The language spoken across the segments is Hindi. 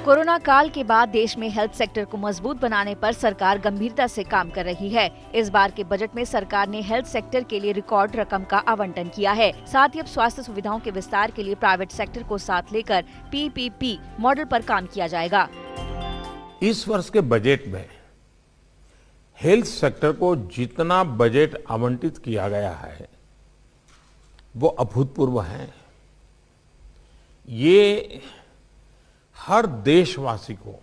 कोरोना काल के बाद देश में हेल्थ सेक्टर को मजबूत बनाने पर सरकार गंभीरता से काम कर रही है। इस बार के बजट में सरकार ने हेल्थ सेक्टर के लिए रिकॉर्ड रकम का आवंटन किया है। साथ ही अब स्वास्थ्य सुविधाओं के विस्तार के लिए प्राइवेट सेक्टर को साथ लेकर पीपीपी मॉडल पर काम किया जाएगा। इस वर्ष के बजट में हेल्थ सेक्टर को जितना बजट आवंटित किया गया है वो अभूतपूर्व है। ये हर देशवासी को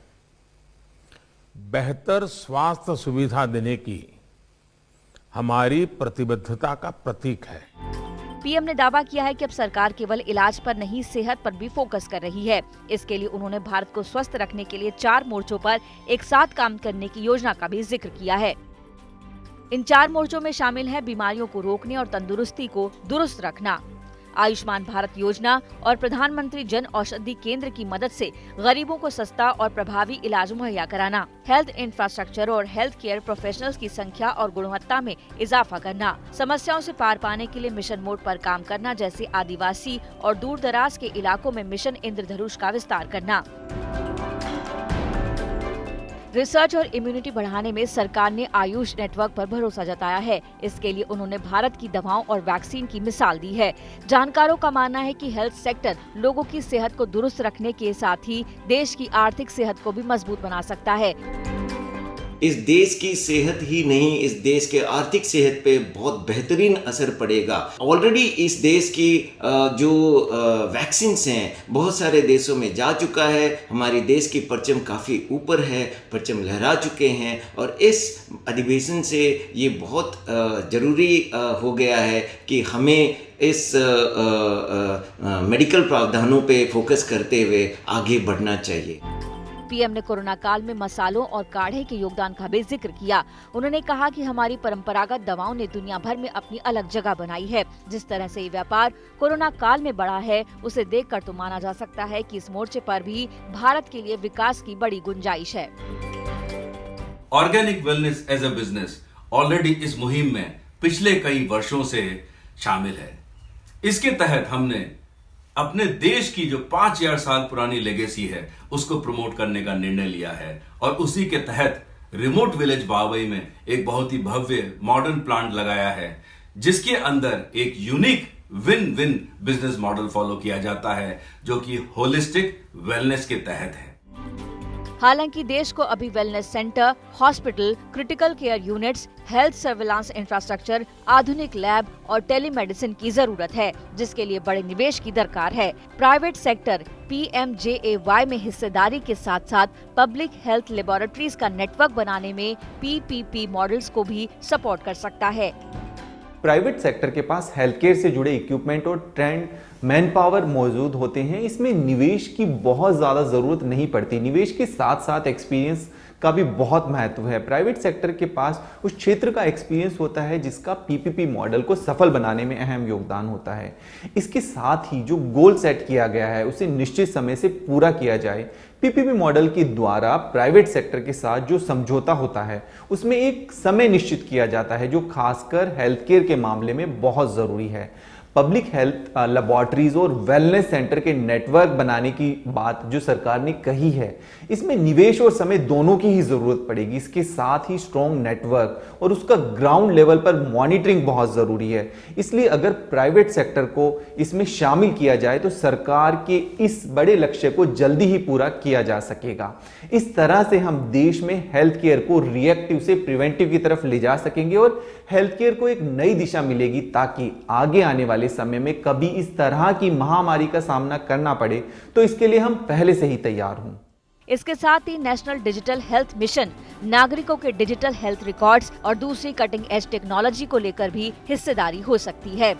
बेहतर स्वास्थ्य सुविधा देने की हमारी प्रतिबद्धता का प्रतीक है। पीएम ने दावा किया है कि अब सरकार केवल इलाज पर नहीं, सेहत पर भी फोकस कर रही है। इसके लिए उन्होंने भारत को स्वस्थ रखने के लिए 4 मोर्चों पर एक साथ काम करने की योजना का भी जिक्र किया है। इन 4 मोर्चों में शामिल है बीमारियों को रोकने और तंदुरुस्ती को दुरुस्त रखना, आयुष्मान भारत योजना और प्रधानमंत्री जन औषधि केंद्र की मदद से गरीबों को सस्ता और प्रभावी इलाज मुहैया कराना, हेल्थ इंफ्रास्ट्रक्चर और हेल्थ केयर प्रोफेशनल्स की संख्या और गुणवत्ता में इजाफा करना, समस्याओं से पार पाने के लिए मिशन मोड पर काम करना, जैसे आदिवासी और दूर दराज के इलाकों में मिशन इंद्रधनुष का विस्तार करना। रिसर्च और इम्यूनिटी बढ़ाने में सरकार ने आयुष नेटवर्क पर भरोसा जताया है। इसके लिए उन्होंने भारत की दवाओं और वैक्सीन की मिसाल दी है। जानकारों का मानना है कि हेल्थ सेक्टर लोगों की सेहत को दुरुस्त रखने के साथ ही देश की आर्थिक सेहत को भी मजबूत बना सकता है। इस देश की सेहत ही नहीं, इस देश के आर्थिक सेहत पे बहुत बेहतरीन असर पड़ेगा। ऑलरेडी इस देश की जो वैक्सीन्स हैं बहुत सारे देशों में जा चुका है। हमारे देश की परचम काफ़ी ऊपर है, परचम लहरा चुके हैं और इस अधिवेशन से ये बहुत ज़रूरी हो गया है कि हमें इस मेडिकल प्रावधानों पे फोकस करते हुए आगे बढ़ना चाहिए। पीएम ने कोरोना काल में मसालों और काढ़े के योगदान का भी जिक्र किया। उन्होंने कहा कि हमारी परंपरागत दवाओं ने दुनिया भर में अपनी अलग जगह बनाई है। जिस तरह से ये व्यापार कोरोना काल में बढ़ा है, उसे देखकर तो माना जा सकता है कि इस मोर्चे पर भी भारत के लिए विकास की बड़ी गुंजाइश है। Organic wellness as a business already इस मुहिम में पिछले कई वर्षों से शामिल है। इसके तहत हमने अपने देश की जो 5000 साल पुरानी लेगेसी है उसको प्रमोट करने का निर्णय लिया है और उसी के तहत रिमोट विलेज बावई में एक बहुत ही भव्य मॉडर्न प्लांट लगाया है, जिसके अंदर एक unique win win business model follow किया जाता है जो कि होलिस्टिक वेलनेस के तहत है। हालांकि देश को अभी wellness centre, hospital, critical care units, health surveillance infrastructure, आधुनिक लैब और टेलीमेडिसिन की जरूरत है, जिसके लिए बड़े निवेश की दरकार है। प्राइवेट सेक्टर PMJAY में हिस्सेदारी के साथ साथ पब्लिक हेल्थ लेबोरेटरीज का नेटवर्क बनाने में PPP मॉडल्स को भी सपोर्ट कर सकता है। प्राइवेट सेक्टर के पास हेल्थ केयर से जुड़े इक्विपमेंट और ट्रेंड मैन पावर मौजूद होते हैं। इसमें निवेश की बहुत ज़्यादा ज़रूरत नहीं पड़ती। निवेश के साथ साथ एक्सपीरियंस का भी बहुत महत्व है। प्राइवेट सेक्टर के पास उस क्षेत्र का एक्सपीरियंस होता है जिसका पीपीपी मॉडल को सफल बनाने में अहम योगदान होता है। इसके साथ ही जो गोल सेट किया गया है उसे निश्चित समय से पूरा किया जाए। पीपीपी मॉडल के द्वारा प्राइवेट सेक्टर के साथ जो समझौता होता है उसमें एक समय निश्चित किया जाता है, जो खासकर हेल्थ केयर के मामले में बहुत ज़रूरी है। पब्लिक हेल्थ लेबोरेटरीज और वेलनेस सेंटर के नेटवर्क बनाने की बात जो सरकार ने कही है, इसमें निवेश और समय दोनों की ही जरूरत पड़ेगी। इसके साथ ही स्ट्रॉन्ग नेटवर्क और उसका ग्राउंड लेवल पर मॉनिटरिंग बहुत जरूरी है। इसलिए अगर प्राइवेट सेक्टर को इसमें शामिल किया जाए तो सरकार के इस बड़े लक्ष्य को जल्दी ही पूरा किया जा सकेगा। इस तरह से हम देश में हेल्थ केयर को रिएक्टिव से प्रिवेंटिव की तरफ ले जा सकेंगे और हेल्थ केयर को एक नई दिशा मिलेगी, ताकि आगे आने वाले समय में कभी इस तरह की महामारी का सामना करना पड़े तो इसके लिए हम पहले से ही तैयार हों। इसके साथ ही नेशनल डिजिटल हेल्थ मिशन नागरिकों के डिजिटल हेल्थ रिकॉर्ड्स और दूसरी कटिंग एज टेक्नोलॉजी को लेकर भी हिस्सेदारी हो सकती है।